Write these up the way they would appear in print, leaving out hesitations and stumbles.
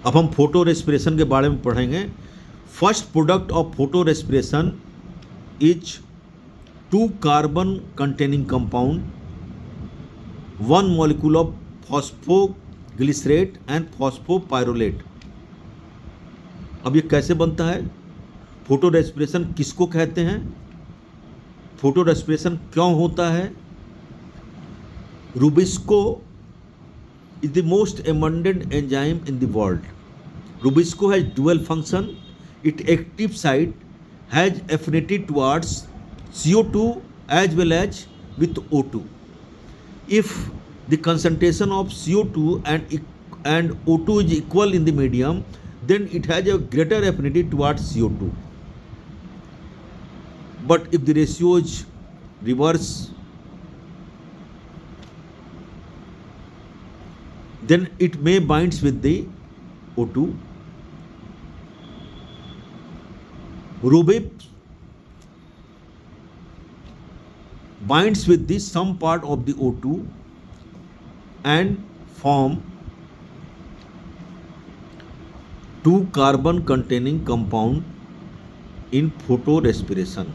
अब हम photo respiration के बारे में पढ़ेंगे। First product of photorespiration is 2 carbon containing compound, 1 molecule of phosphoglycerate and phosphopyruvate. अब ये कैसे बनता है? फोटो रेस्पिरेशन किसको कहते हैं? फोटो रेस्पिरेशन क्यों होता है? Rubisco is the most abundant enzyme in the world. Rubisco has dual function. Its active site has affinity towards CO2 as well as with O2. If the concentration of CO2 and O2 is equal in the medium, then it has a greater affinity towards CO2. But if the ratio is reverse, then it may binds with the O2. Rubib binds with the some part of the O2 and form 2 carbon containing compound in photorespiration.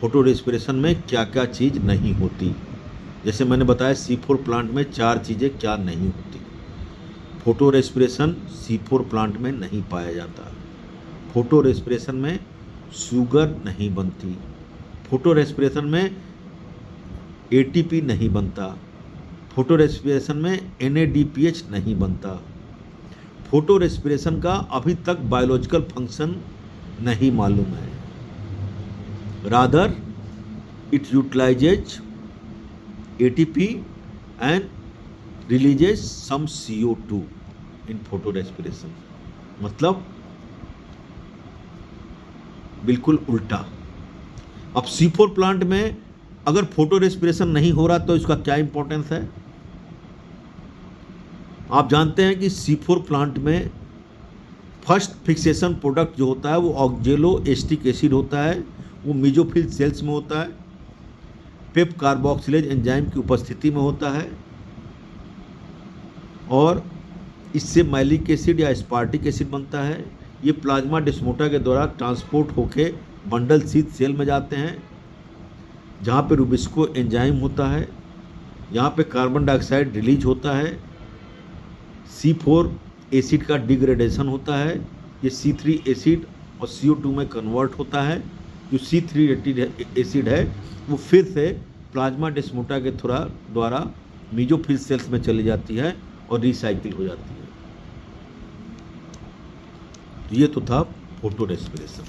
Photo respiration में क्या क्या चीज़ नहीं होती? जैसे मैंने बताया C4 plant में 4 चीज़ें क्या नहीं होती। फोटो रेस्पिरेशन C4 प्लांट में नहीं पाया जाता। फोटो रेस्पिरेशन में शुगर नहीं बनती। फोटो रेस्पिरेशन में ATP नहीं बनता। फोटो रेस्पिरेशन में NADPH नहीं बनता। फोटो रेस्पिरेशन का अभी तक बायोलॉजिकल फंक्शन नहीं मालूम है। Rather it utilises ATP and releases some CO2 in photorespiration। मतलब बिल्कुल उल्टा। अब C4 प्लांट में अगर फोटो रेस्पिरेशन नहीं हो रहा तो इसका क्या इंपॉर्टेंस है? आप जानते हैं कि C4 प्लांट में फर्स्ट फिक्सेशन प्रोडक्ट जो होता है वो ऑक्जेलो एस्टिक एसिड होता है। वो मेसोफिल सेल्स में होता है, पेप कार्बोक्सिलेज एंजाइम की उपस्थिति में होता है और इससे मैलिक एसिड या एस्पार्टिक एसिड बनता है। ये प्लाज्मा डेस्मोटा के द्वारा ट्रांसपोर्ट होके बंडल शीथ सेल में जाते हैं जहाँ पे रूबिस्को एंजाइम होता है। यहाँ पे कार्बन डाइऑक्साइड रिलीज होता है, C4 एसिड का डिग्रेडेशन होता है, ये C3 एसिड और CO2 में कन्वर्ट होता है। जो C3 एसिड है वो फिर से प्लाज्मा डेस्मोटा के द्वारा मेसोफिल सेल्स में चली जाती है और रिसाइकिल हो जाती है। तो ये तो था फोटो रेस्पिरेशन।